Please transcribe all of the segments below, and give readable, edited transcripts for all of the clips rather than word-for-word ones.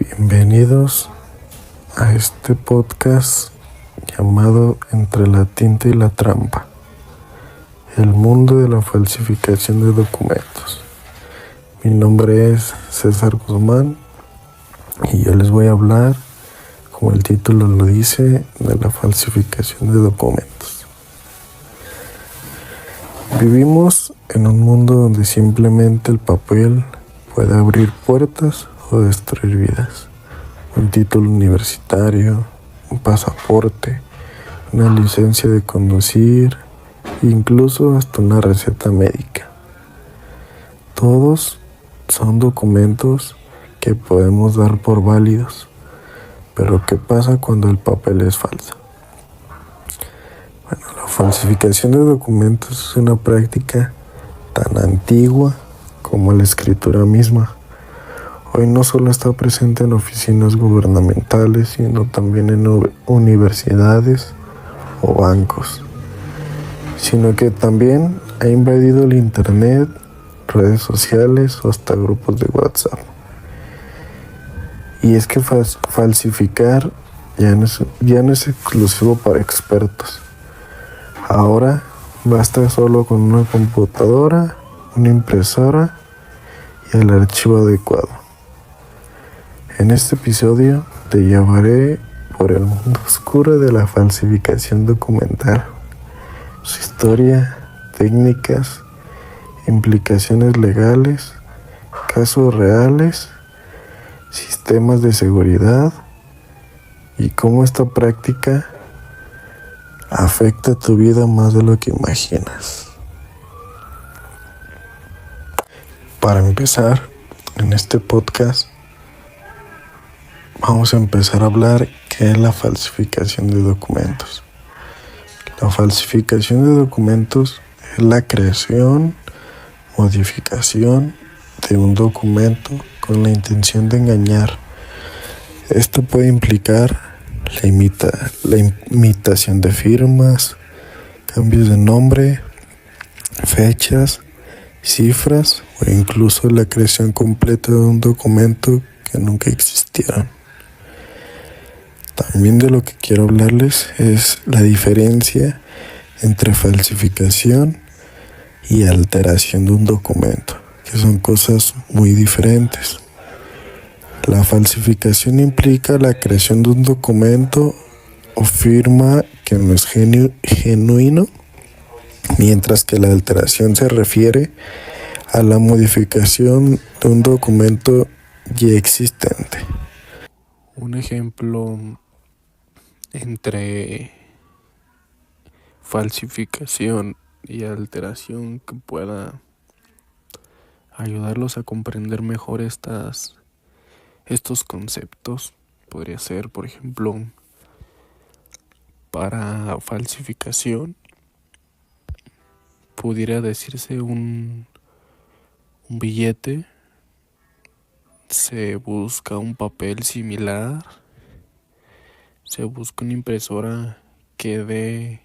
Bienvenidos a este podcast llamado Entre la tinta y la trampa, el mundo de la falsificación de documentos. Mi nombre es César Guzmán y yo les voy a hablar, como el título lo dice, de la falsificación de documentos. Vivimos en un mundo donde simplemente el papel puede abrir puertas o destruir vidas. Un título universitario, un pasaporte, una licencia de conducir, incluso hasta una receta médica. Todos son documentos que podemos dar por válidos, pero ¿qué pasa cuando el papel es falso? Bueno, la falsificación de documentos es una práctica tan antigua como la escritura misma. Hoy no solo está presente en oficinas gubernamentales, sino también en universidades o bancos, sino que también ha invadido el internet, redes sociales o hasta grupos de WhatsApp. Y es que falsificar ya no es exclusivo para expertos. Ahora basta solo con una computadora, una impresora y el archivo adecuado. En este episodio te llevaré por el mundo oscuro de la falsificación documental, su historia, técnicas, implicaciones legales, casos reales, sistemas de seguridad y cómo esta práctica afecta tu vida más de lo que imaginas. Para empezar, en este podcast vamos a empezar a hablar qué es la falsificación de documentos. La falsificación de documentos es la creación, modificación de un documento con la intención de engañar. Esto puede implicar la imitación de firmas, cambios de nombre, fechas, cifras o incluso la creación completa de un documento que nunca existieron. También de lo que quiero hablarles es la diferencia entre falsificación y alteración de un documento, que son cosas muy diferentes. La falsificación implica la creación de un documento o firma que no es genuino, mientras que la alteración se refiere a la modificación de un documento ya existente. Un ejemplo entre falsificación y alteración que pueda ayudarlos a comprender mejor estos conceptos podría ser, por ejemplo, para falsificación pudiera decirse un billete, se busca un papel similar, se busca una impresora que dé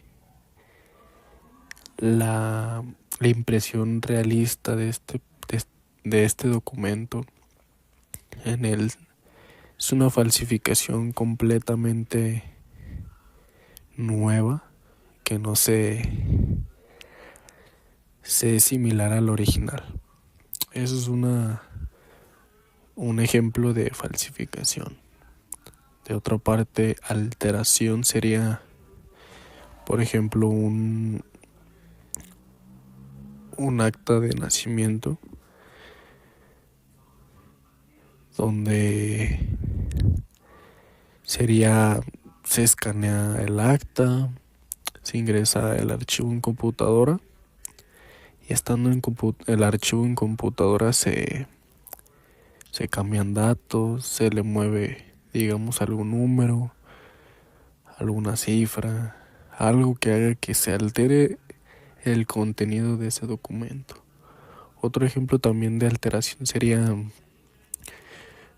la impresión realista de este documento. Es una falsificación completamente nueva que no se es similar al original. Eso es un ejemplo de falsificación. De otra parte, alteración sería, por ejemplo, un acta de nacimiento donde se escanea el acta, se ingresa el archivo en computadora y estando el archivo en computadora se cambian datos, se le mueve, digamos, algún número, alguna cifra, algo que haga que se altere el contenido de ese documento. Otro ejemplo también de alteración sería,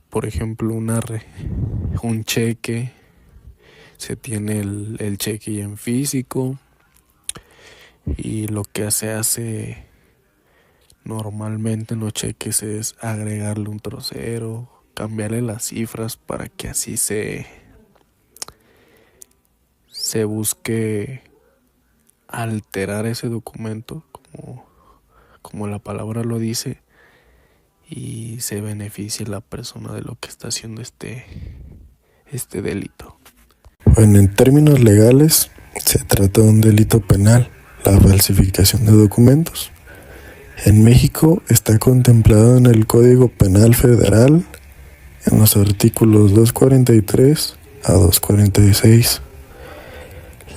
por ejemplo, un cheque. Se tiene el cheque ya en físico y lo que se hace normalmente en los cheques es agregarle un 0 cambiarle las cifras para que así se busque alterar ese documento, como la palabra lo dice, y se beneficie la persona de lo que está haciendo este delito. Bueno, en términos legales, se trata de un delito penal, la falsificación de documentos. En México está contemplado en el Código Penal Federal en los artículos 243 a 246.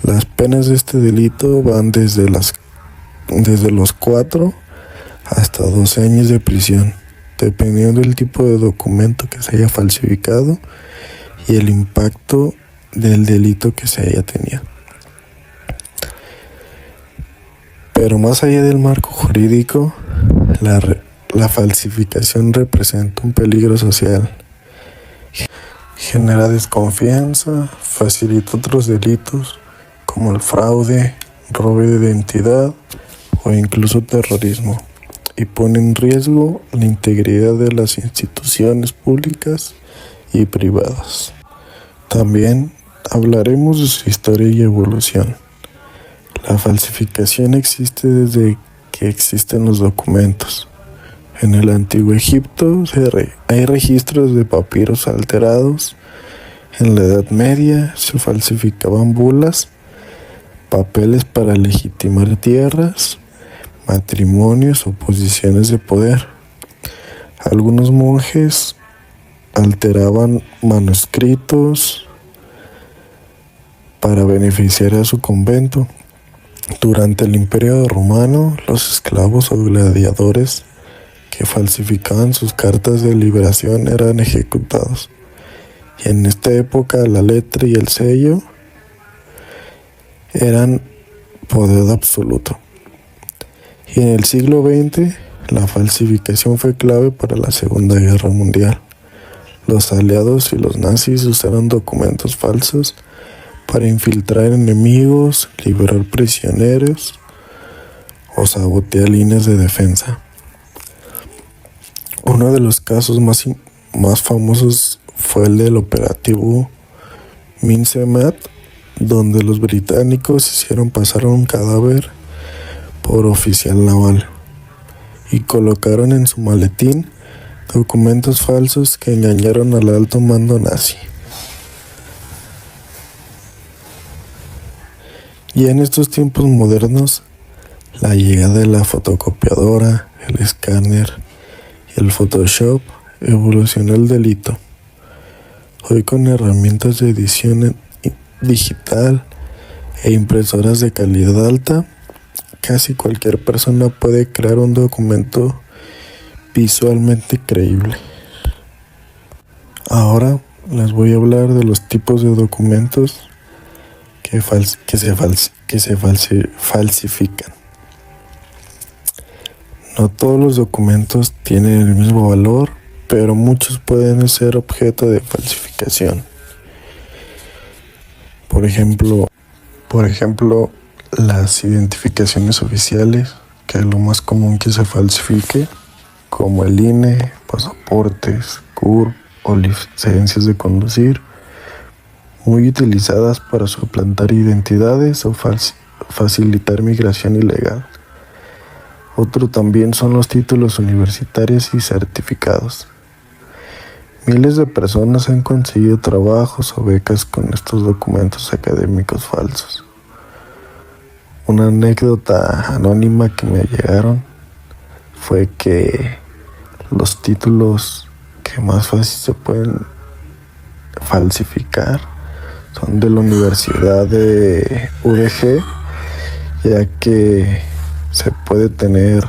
Las penas de este delito van desde los 4 hasta 12 años de prisión, dependiendo del tipo de documento que se haya falsificado y el impacto del delito que se haya tenido. Pero más allá del marco jurídico, la falsificación representa un peligro social. Genera desconfianza, facilita otros delitos como el fraude, robo de identidad o incluso terrorismo, y pone en riesgo la integridad de las instituciones públicas y privadas. También hablaremos de su historia y evolución. La falsificación existe desde que existen los documentos. En el Antiguo Egipto hay registros de papiros alterados. En la Edad Media se falsificaban bulas, papeles para legitimar tierras, matrimonios o posiciones de poder. Algunos monjes alteraban manuscritos para beneficiar a su convento. Durante el Imperio Romano, los esclavos o gladiadores que falsificaban sus cartas de liberación eran ejecutados. Y en esta época la letra y el sello eran poder absoluto. Y en el siglo XX, la falsificación fue clave para la Segunda Guerra Mundial. Los aliados y los nazis usaron documentos falsos para infiltrar enemigos, liberar prisioneros o sabotear líneas de defensa. Uno de los casos más famosos fue el del operativo Mincemeat, donde los británicos hicieron pasar un cadáver por oficial naval y colocaron en su maletín documentos falsos que engañaron al alto mando nazi. Y en estos tiempos modernos, la llegada de la fotocopiadora, el escáner y el Photoshop evolucionó el delito. Hoy, con herramientas de edición digital e impresoras de calidad alta, casi cualquier persona puede crear un documento visualmente creíble. Ahora les voy a hablar de los tipos de documentos que se falsifican. No todos los documentos tienen el mismo valor, pero muchos pueden ser objeto de falsificación. Por ejemplo, las identificaciones oficiales, que es lo más común que se falsifique, como el INE, pasaportes, CURP o licencias de conducir, muy utilizadas para suplantar identidades o facilitar migración ilegal. Otro también son los títulos universitarios y certificados. Miles de personas han conseguido trabajos o becas con estos documentos académicos falsos. Una anécdota anónima que me llegaron fue que los títulos que más fácil se pueden falsificar son de la Universidad de UDG, ya que se puede tener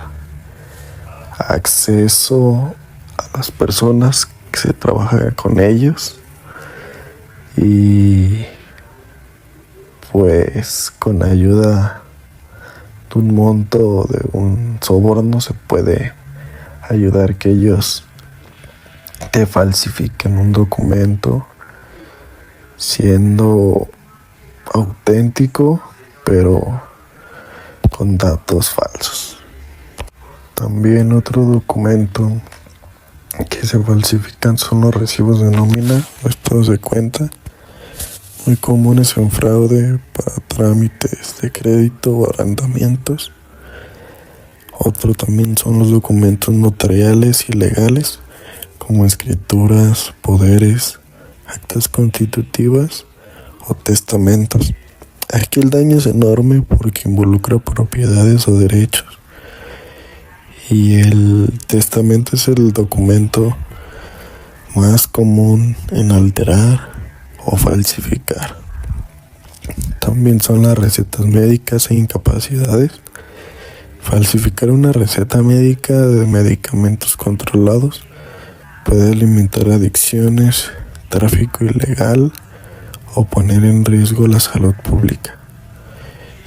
acceso a las personas que se trabaja con ellos y pues con ayuda de un monto de un soborno se puede ayudar que ellos te falsifiquen un documento siendo auténtico pero con datos falsos. También otro documento que que se falsifican son los recibos de nómina o estados de cuenta, muy comunes en fraude para trámites de crédito o arrendamientos. Otro también son los documentos notariales y legales, como escrituras, poderes, actas constitutivas o testamentos. Aquí el daño es enorme porque involucra propiedades o derechos. Y el testamento es el documento más común en alterar o falsificar. También son las recetas médicas e incapacidades. Falsificar una receta médica de medicamentos controlados puede alimentar adicciones, tráfico ilegal o poner en riesgo la salud pública.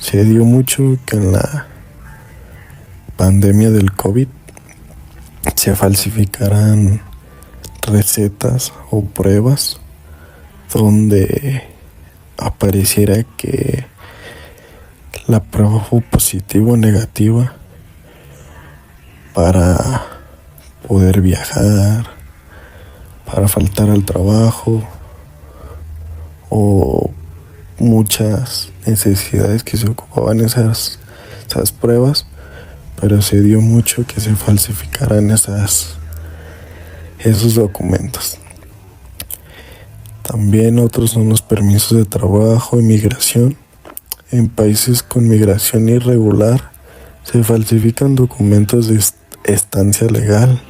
Se dio mucho que en la pandemia del COVID se falsificaran recetas o pruebas donde apareciera que la prueba fue positiva o negativa para poder viajar, para faltar al trabajo o muchas necesidades que se ocupaban esas pruebas, pero se dio mucho que se falsificaran esos documentos. También otros son los permisos de trabajo y migración. En países con migración irregular se falsifican documentos de estancia legal,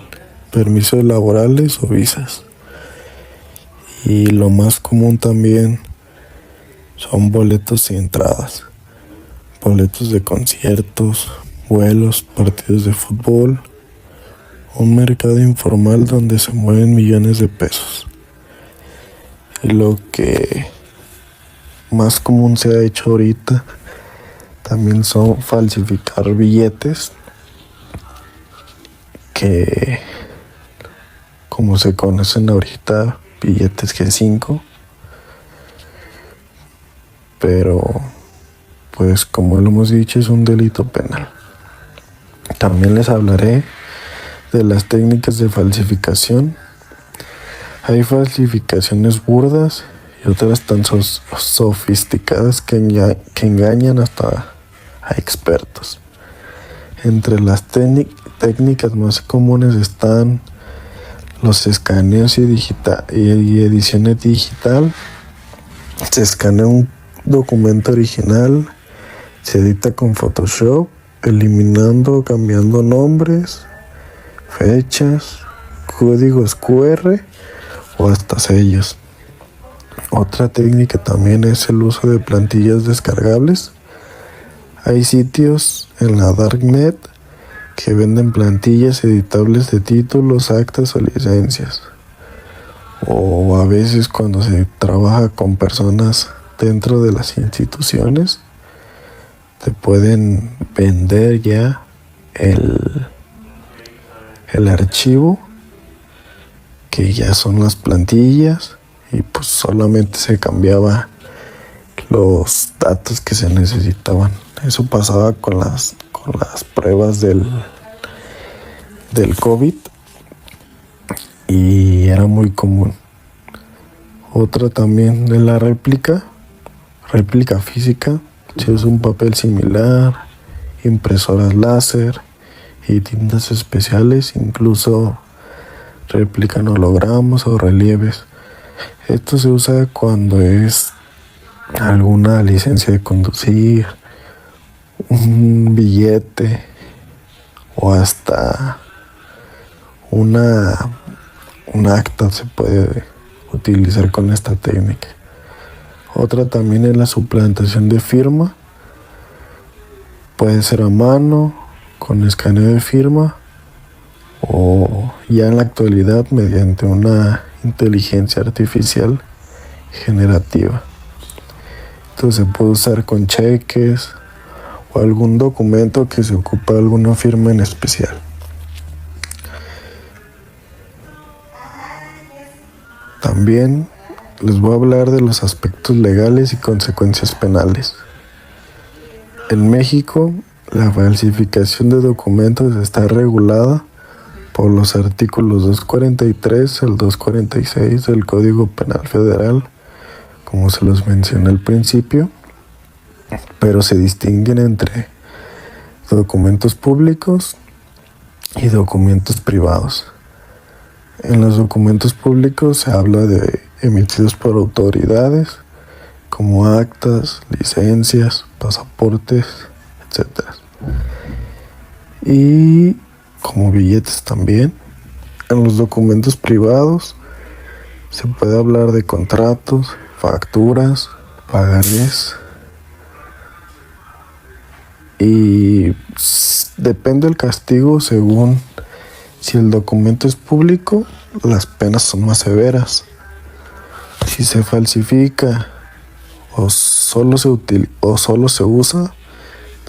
permisos laborales o visas. Y lo más común también son boletos y entradas, boletos de conciertos, vuelos, partidos de fútbol, un mercado informal donde se mueven millones de pesos. Y lo que más común se ha hecho ahorita también son falsificar billetes que, como se conocen ahorita, billetes G5, pero pues como lo hemos dicho es un delito penal. También les hablaré de las técnicas de falsificación. Hay falsificaciones burdas y otras tan sofisticadas que engañan hasta a expertos. Entre las técnicas más comunes están los escaneos y ediciones digital. Se escanea un documento original, se edita con Photoshop, eliminando o cambiando nombres, fechas, códigos QR o hasta sellos. Otra técnica también es el uso de plantillas descargables. Hay sitios en la Darknet que venden plantillas editables de títulos, actas o licencias. O a veces cuando se trabaja con personas dentro de las instituciones, te pueden vender ya el archivo, que ya son las plantillas, y pues solamente se cambiaba los datos que se necesitaban. Eso pasaba con las pruebas del COVID y era muy común. Otra también de la réplica física. Se usa un papel similar, impresoras láser y tintas especiales, incluso replican hologramas o relieves. Esto se usa cuando es alguna licencia de conducir, un billete o hasta un acta se puede utilizar con esta técnica. Otra también es la suplantación de firma. Puede ser a mano, con escaneo de firma, o ya en la actualidad mediante una inteligencia artificial generativa. Entonces se puede usar con cheques o algún documento que se ocupa de alguna firma en especial. También les voy a hablar de los aspectos legales y consecuencias penales. En México, la falsificación de documentos está regulada por los artículos 243 al 246 del Código Penal Federal, como se los mencioné al principio, pero se distinguen entre documentos públicos y documentos privados. En los documentos públicos se habla de emitidos por autoridades como actas, licencias, pasaportes, etc. Y como billetes también. En los documentos privados se puede hablar de contratos, facturas, pagarés. Y depende del castigo según si el documento es público, las penas son más severas. Si se falsifica o solo se usa,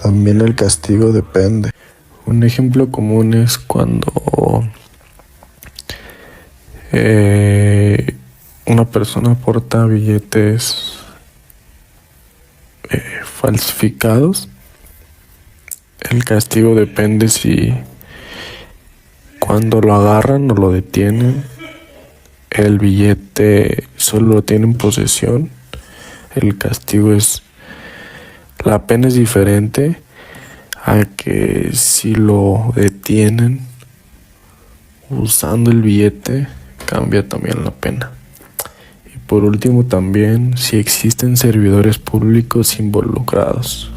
también el castigo depende. Un ejemplo común es cuando una persona porta billetes falsificados. El castigo depende si cuando lo agarran o lo detienen, el billete solo lo tiene en posesión. La pena es diferente a que si lo detienen usando el billete, cambia también la pena. Y por último también si existen servidores públicos involucrados.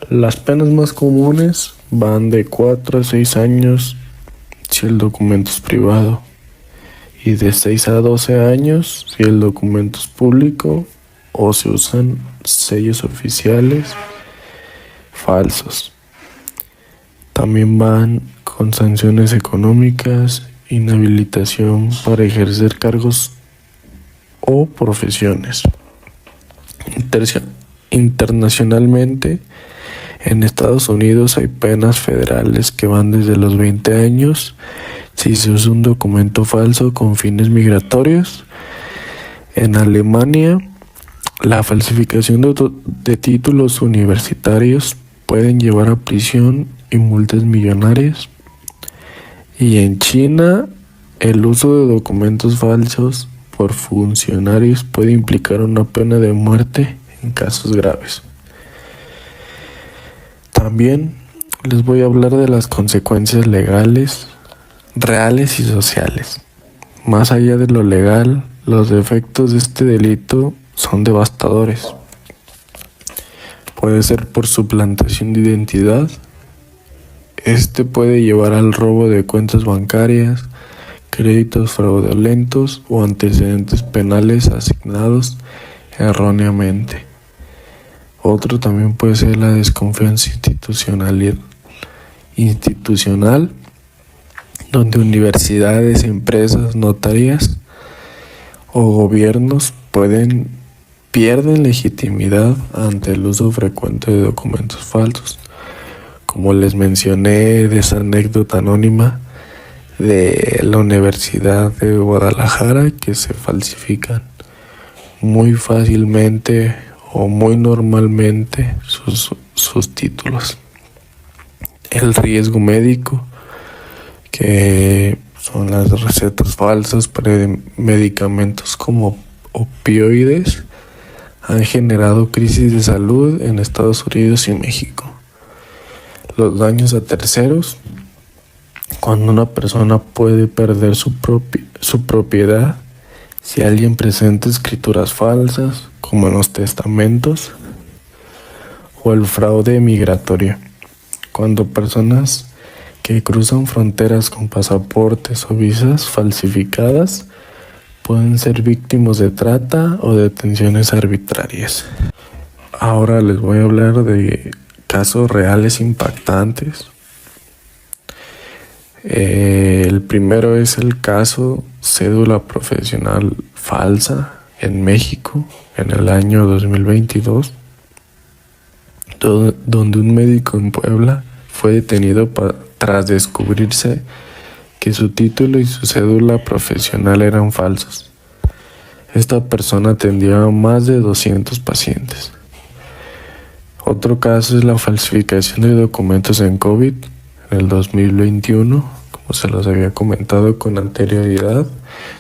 Las penas más comunes van de 4 a 6 años si el documento es privado y de 6 a 12 años si el documento es público o se usan sellos oficiales falsos. También van con sanciones económicas, inhabilitación para ejercer cargos o profesiones. Internacionalmente, en Estados Unidos hay penas federales que van desde los 20 años si se usa un documento falso con fines migratorios. En Alemania, la falsificación de títulos universitarios pueden llevar a prisión y multas millonarias. Y en China, el uso de documentos falsos por funcionarios puede implicar una pena de muerte en casos graves. También les voy a hablar de las consecuencias legales, reales y sociales. Más allá de lo legal, los efectos de este delito son devastadores. Puede ser por suplantación de identidad. Este puede llevar al robo de cuentas bancarias, créditos fraudulentos o antecedentes penales asignados erróneamente. Otro también puede ser la desconfianza institucional, donde universidades, empresas, notarías o gobiernos pierden legitimidad ante el uso frecuente de documentos falsos. Como les mencioné de esa anécdota anónima de la Universidad de Guadalajara, que se falsifican muy fácilmente o muy normalmente sus títulos. El riesgo médico, que son las recetas falsas para medicamentos como opioides, han generado crisis de salud en Estados Unidos y México. Los daños a terceros, cuando una persona puede perder su propiedad si alguien presenta escrituras falsas, como en los testamentos, o el fraude migratorio, cuando personas que cruzan fronteras con pasaportes o visas falsificadas pueden ser víctimas de trata o detenciones arbitrarias. Ahora les voy a hablar de casos reales impactantes. El primero es el caso cédula profesional falsa en México en el año 2022, donde un médico en Puebla fue detenido tras descubrirse que su título y su cédula profesional eran falsos. Esta persona atendía a más de 200 pacientes. Otro caso es la falsificación de documentos en COVID en el 2021, como se los había comentado con anterioridad,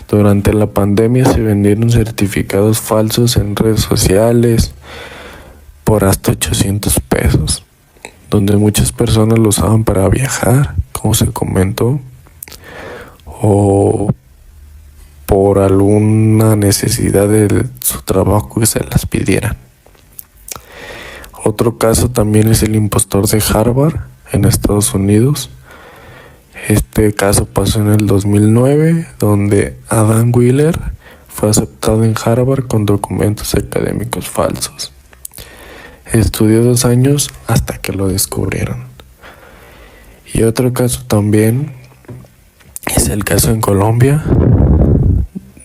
durante la pandemia se vendieron certificados falsos en redes sociales por hasta 800 pesos, donde muchas personas lo usaban para viajar, como se comentó, o por alguna necesidad de su trabajo que se las pidieran. Otro caso también es el impostor de Harvard en Estados Unidos. Este caso pasó en el 2009, donde Adam Wheeler fue aceptado en Harvard con documentos académicos falsos. Estudió 2 años hasta que lo descubrieron. Y otro caso también es el caso en Colombia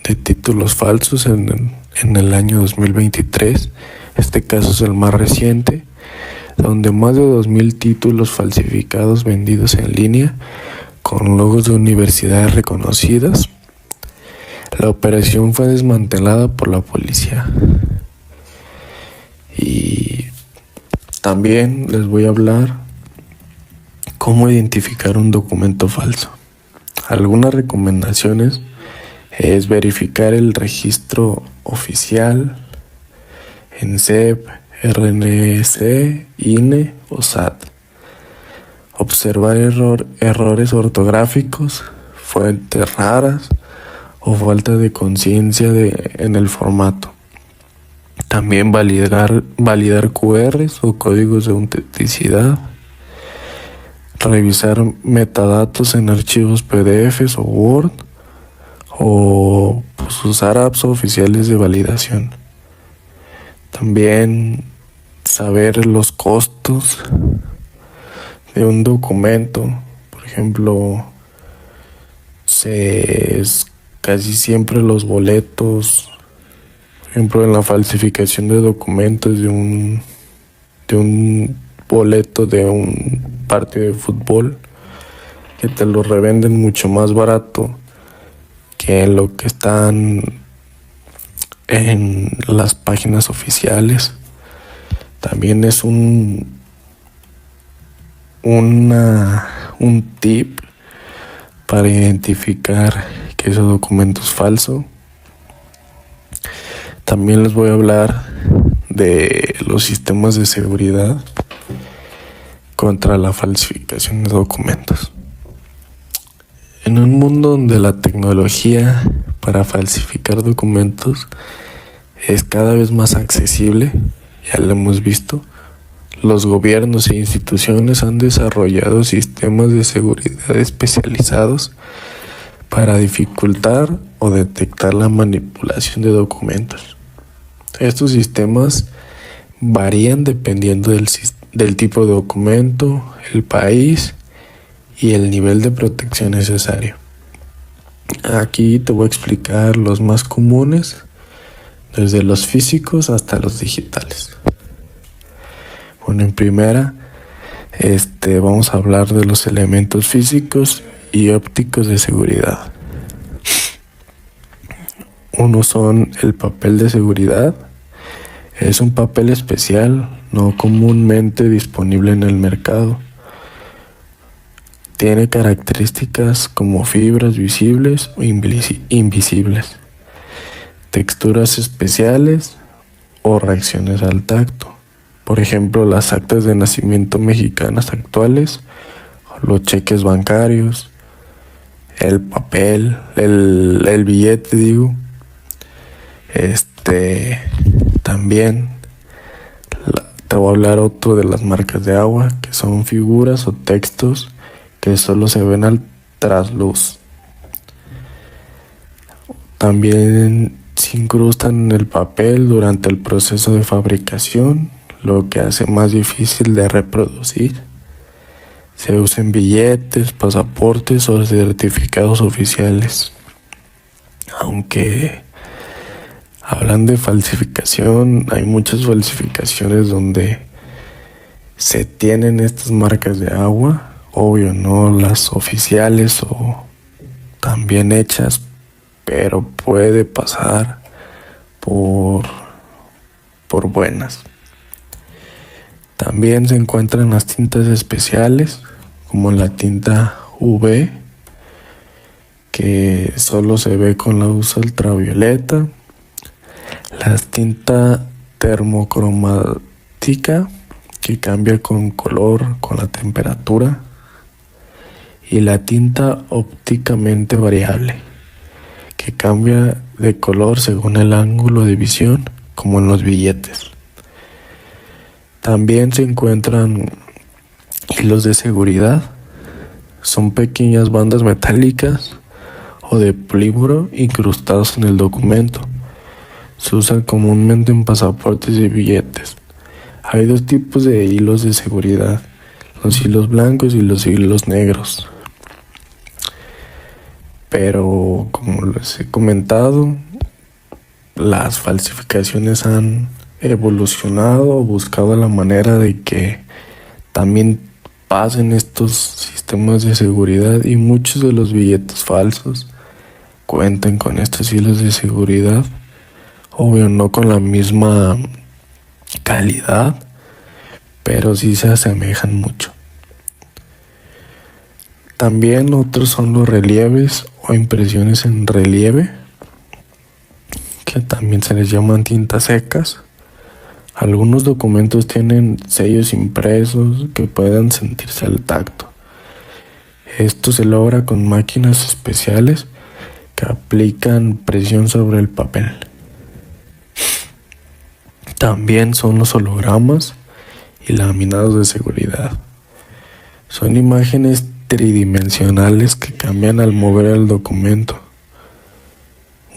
de títulos falsos en el año 2023. Este caso es el más reciente, donde más de 2,000 títulos falsificados vendidos en línea con logos de universidades reconocidas. La operación fue desmantelada por la policía. Y también les voy a hablar cómo identificar un documento falso. Algunas recomendaciones es verificar el registro oficial en CEP, RNC, INE o SAT. Observar errores ortográficos, fuentes raras o falta de conciencia en el formato. También validar QRs o códigos de autenticidad. Revisar metadatos en archivos PDFs o Word, o usar apps oficiales de validación. También saber los costos de un documento. Por ejemplo, casi siempre los boletos, por ejemplo, en la falsificación de documentos de un boleto de un partido de fútbol, que te lo revenden mucho más barato que lo que están en las páginas oficiales. También es un tip para identificar que ese documento es falso. También les voy a hablar de los sistemas de seguridad contra la falsificación de documentos. En un mundo donde la tecnología para falsificar documentos es cada vez más accesible, ya lo hemos visto, los gobiernos e instituciones han desarrollado sistemas de seguridad especializados para dificultar o detectar la manipulación de documentos. Estos sistemas varían dependiendo del tipo de documento, el país y el nivel de protección necesario. Aquí te voy a explicar los más comunes, desde los físicos hasta los digitales. Bueno, en primera, vamos a hablar de los elementos físicos y ópticos de seguridad. Uno son el papel de seguridad. Es un papel especial, no comúnmente disponible en el mercado. Tiene características como fibras visibles o invisibles, texturas especiales o reacciones al tacto. Por ejemplo, las actas de nacimiento mexicanas actuales, los cheques bancarios, el papel, el billete, digo. También te voy a hablar otro de las marcas de agua, que son figuras o textos que solo se ven al trasluz. También se incrustan en el papel durante el proceso de fabricación, lo que hace más difícil de reproducir. Se usan billetes, pasaportes o certificados oficiales. Aunque hablan de falsificación, hay muchas falsificaciones donde se tienen estas marcas de agua, obvio, no las oficiales o también hechas, pero puede pasar por buenas. También se encuentran las tintas especiales, como la tinta UV, que solo se ve con la luz ultravioleta, la tinta termocromática, que cambia con color con la temperatura, y la tinta ópticamente variable, que cambia de color según el ángulo de visión, como en los billetes. También se encuentran hilos de seguridad. Son pequeñas bandas metálicas o de polímero incrustados en el documento. Se usan comúnmente en pasaportes y billetes. Hay dos tipos de hilos de seguridad: los hilos blancos y los hilos negros. Pero como les he comentado, las falsificaciones han evolucionado, buscado la manera de que también pasen estos sistemas de seguridad, y muchos de los billetes falsos cuentan con estos hilos de seguridad. Obvio, no con la misma calidad, pero sí se asemejan mucho. También otros son los relieves o impresiones en relieve, que también se les llaman tintas secas. Algunos documentos tienen sellos impresos que puedan sentirse al tacto. Esto se logra con máquinas especiales que aplican presión sobre el papel. También son los hologramas y laminados de seguridad. Son imágenes tridimensionales que cambian al mover el documento,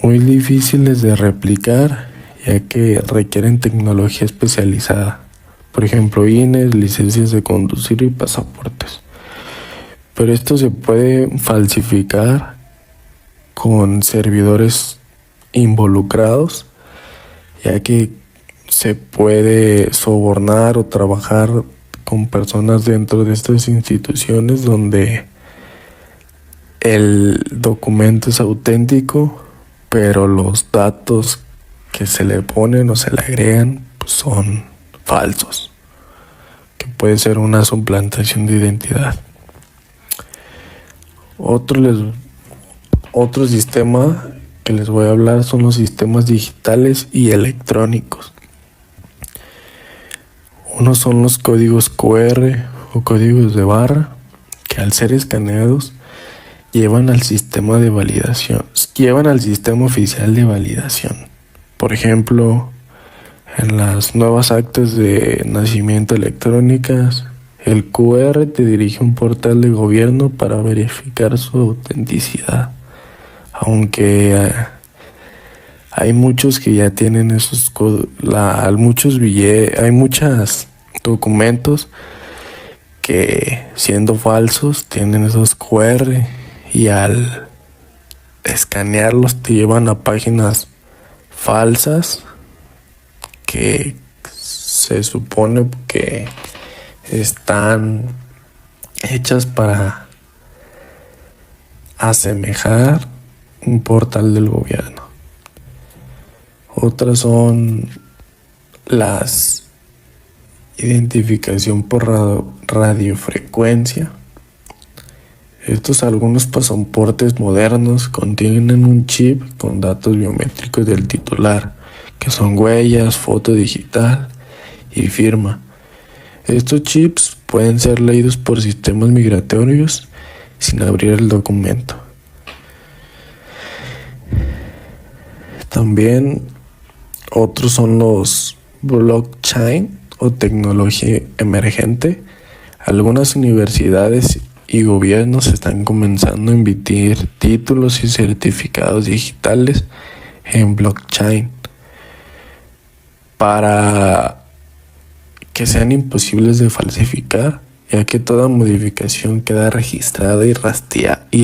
muy difíciles de replicar, ya que requieren tecnología especializada, por ejemplo INES, licencias de conducir y pasaportes. Pero esto se puede falsificar con servidores involucrados, ya que se puede sobornar o trabajar con personas dentro de estas instituciones donde el documento es auténtico, pero los datos que se le ponen o se le agregan pues son falsos, que puede ser una suplantación de identidad. Otro sistema que les voy a hablar son los sistemas digitales y electrónicos. Unos son los códigos QR o códigos de barra, que al ser escaneados llevan al sistema oficial de validación. Por ejemplo, en las nuevas actas de nacimiento electrónicas, el QR te dirige a un portal de gobierno para verificar su autenticidad. Aunque hay muchos que ya tienen esos hay muchos documentos que, siendo falsos, tienen esos QR, y al escanearlos te llevan a páginas falsas que se supone que están hechas para asemejar un portal del gobierno. Otras son las identificación por radiofrecuencia. Algunos pasaportes modernos contienen un chip con datos biométricos del titular, que son huellas, foto digital y firma. Estos chips pueden ser leídos por sistemas migratorios sin abrir el documento. También otros son los blockchain o tecnología emergente. Algunas universidades y gobiernos están comenzando a emitir títulos y certificados digitales en blockchain para que sean imposibles de falsificar, ya que toda modificación queda registrada y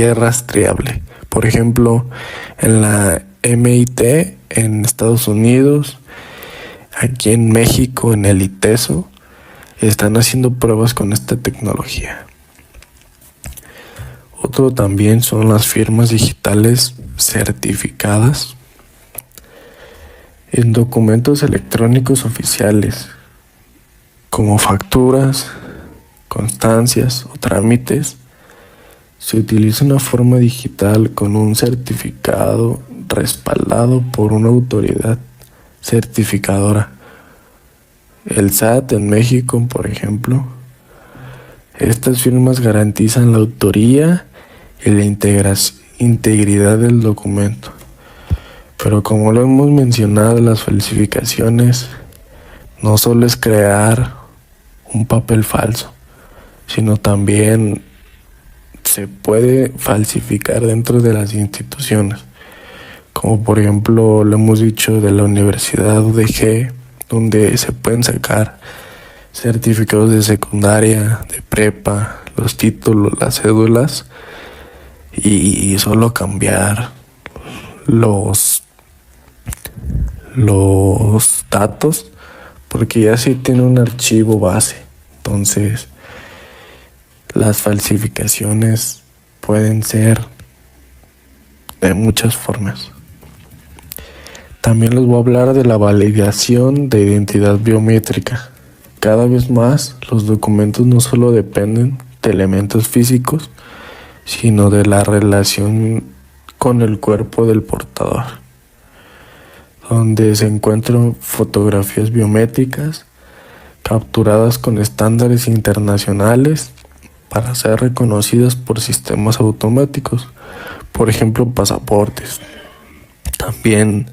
es rastreable. Por ejemplo, en la MIT en Estados Unidos, aquí en México en el ITESO, están haciendo pruebas con esta tecnología. Otro también son las firmas digitales certificadas en documentos electrónicos oficiales, como facturas, constancias o trámites. Se utiliza una forma digital con un certificado respaldado por una autoridad certificadora. El SAT en México, por ejemplo. Estas firmas garantizan la autoría y la integridad del documento. Pero como lo hemos mencionado, las falsificaciones no solo es crear un papel falso, sino también se puede falsificar dentro de las instituciones, como por ejemplo lo hemos dicho de la Universidad UDG, donde se pueden sacar certificados de secundaria, de prepa, los títulos, las cédulas, y solo cambiar los datos, porque ya sí tiene un archivo base. Entonces las falsificaciones pueden ser de muchas formas. También les voy a hablar de la validación de identidad biométrica. Cada vez más los documentos no solo dependen de elementos físicos, sino de la relación con el cuerpo del portador, donde se encuentran fotografías biométricas capturadas con estándares internacionales para ser reconocidas por sistemas automáticos, por ejemplo pasaportes. También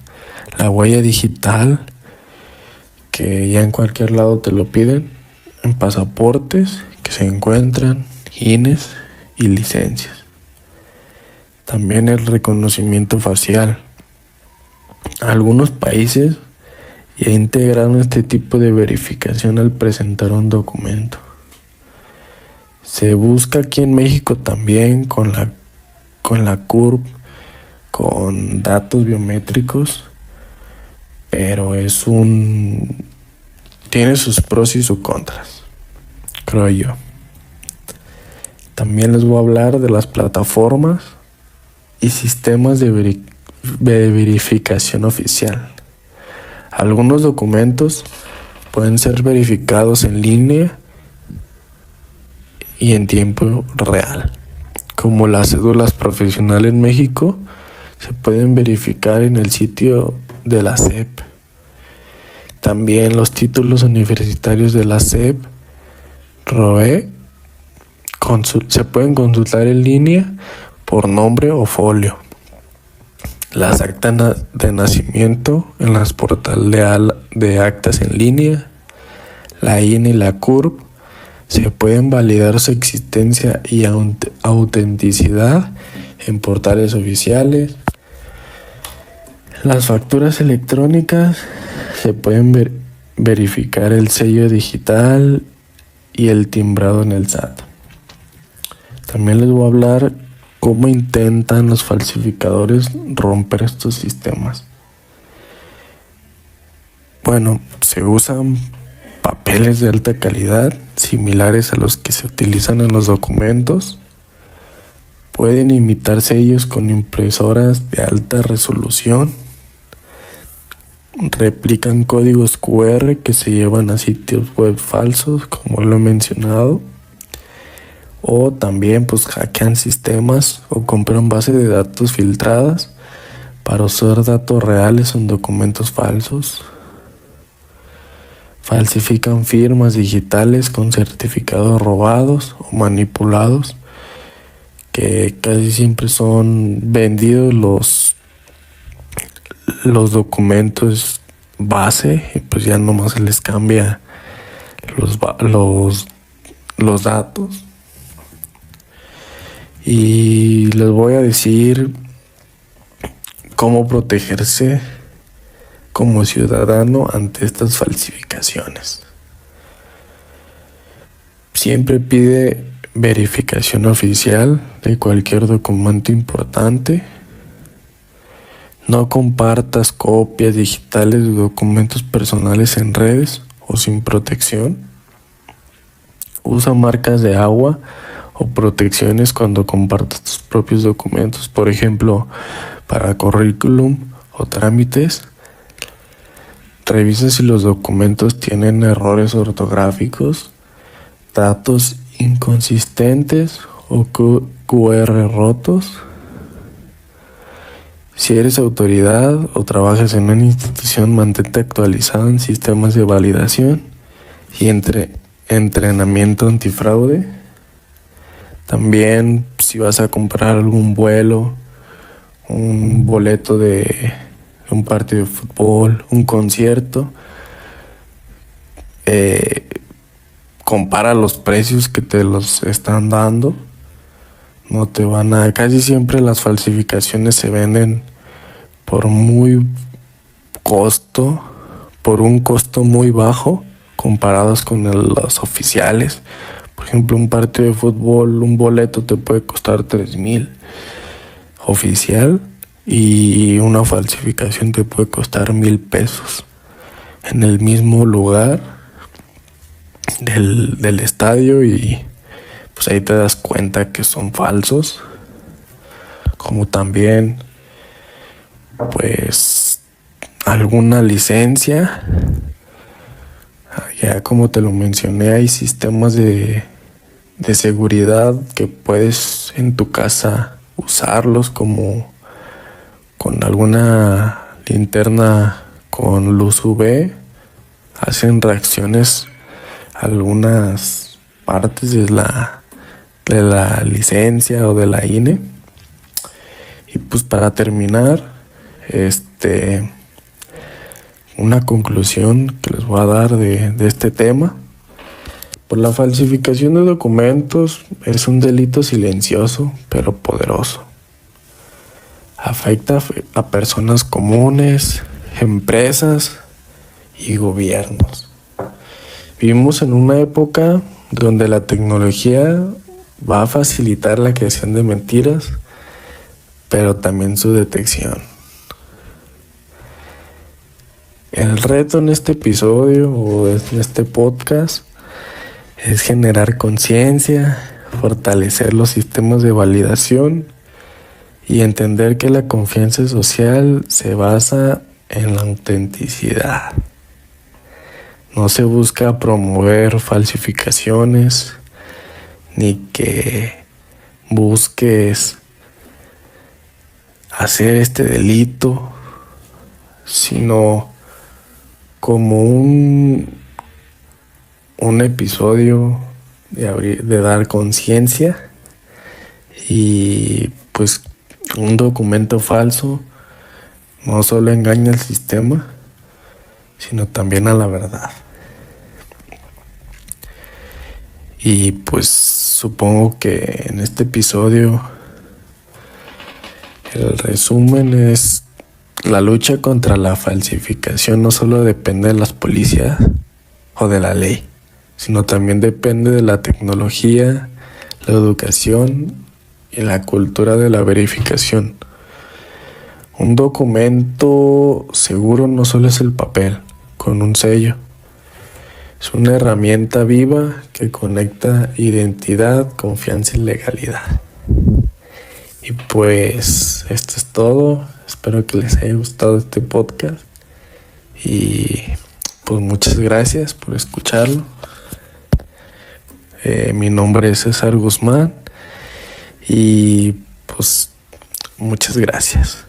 la huella digital, que ya en cualquier lado te lo piden, en pasaportes que se encuentran, INES y licencias. También el reconocimiento facial. Algunos países ya integraron este tipo de verificación al presentar un documento. Se busca aquí en México también con la CURP, con datos biométricos, pero tiene sus pros y sus contras, creo yo. También les voy a hablar de las plataformas y sistemas de verificación oficial. Algunos documentos pueden ser verificados en línea y en tiempo real, como las cédulas profesionales en México se pueden verificar en el sitio de la SEP. También los títulos universitarios de la SEP, ROE, se pueden consultar en línea por nombre o folio. Las actas de nacimiento en las portales de actas en línea, la INE y la CURP, se pueden validar su existencia y autenticidad en portales oficiales. Las facturas electrónicas se pueden verificar el sello digital y el timbrado en el SAT. También les voy a hablar cómo intentan los falsificadores romper estos sistemas. Bueno, se usan papeles de alta calidad, similares a los que se utilizan en los documentos. Pueden imitar sellos con impresoras de alta resolución. Replican códigos QR que se llevan a sitios web falsos, como lo he mencionado. O también hackean sistemas o compran bases de datos filtradas para usar datos reales en documentos falsos. Falsifican firmas digitales con certificados robados o manipulados, que casi siempre son vendidos los documentos base y pues ya nomás se les cambia los datos. Y les voy a decir cómo protegerse como ciudadano ante estas falsificaciones. Siempre pide verificación oficial de cualquier documento importante. No compartas copias digitales de documentos personales en redes o sin protección. Usa marcas de agua o protecciones cuando compartas tus propios documentos, por ejemplo, para currículum o trámites. Revisa si los documentos tienen errores ortográficos, datos inconsistentes o QR rotos. Si eres autoridad o trabajas en una institución, mantente actualizado en sistemas de validación y entrenamiento antifraude. También si vas a comprar algún vuelo, un boleto de un partido de fútbol, un concierto, compara los precios que te los están dando. No te van a... Casi siempre las falsificaciones se venden por un costo muy bajo comparados con los oficiales. Por ejemplo, un partido de fútbol, un boleto te puede costar 3,000 oficial y una falsificación te puede costar 1,000 pesos en el mismo lugar del estadio, y pues ahí te das cuenta que son falsos. Como también pues alguna licencia. Ya como te lo mencioné, hay sistemas de seguridad que puedes en tu casa usarlos, como con alguna linterna con luz UV. Hacen reacciones algunas partes de la licencia o de la INE. Y pues para terminar, una conclusión que les voy a dar de este tema. Pues la falsificación de documentos es un delito silencioso pero poderoso. Afecta a personas comunes, empresas y gobiernos. Vivimos en una época donde la tecnología va a facilitar la creación de mentiras, pero también su detección. El reto en este episodio o en este podcast es generar conciencia, fortalecer los sistemas de validación y entender que la confianza social se basa en la autenticidad. No se busca promover falsificaciones ni que busques hacer este delito, sino como un episodio de dar conciencia. Y pues un documento falso no solo engaña al sistema, sino también a la verdad. Y pues supongo que en este episodio el resumen es: la lucha contra la falsificación no solo depende de las policías o de la ley, sino también depende de la tecnología, la educación y la cultura de la verificación. Un documento seguro no solo es el papel con un sello, es una herramienta viva que conecta identidad, confianza y legalidad. Y pues esto es todo. Espero que les haya gustado este podcast y pues muchas gracias por escucharlo. Mi nombre es César Guzmán y pues muchas gracias.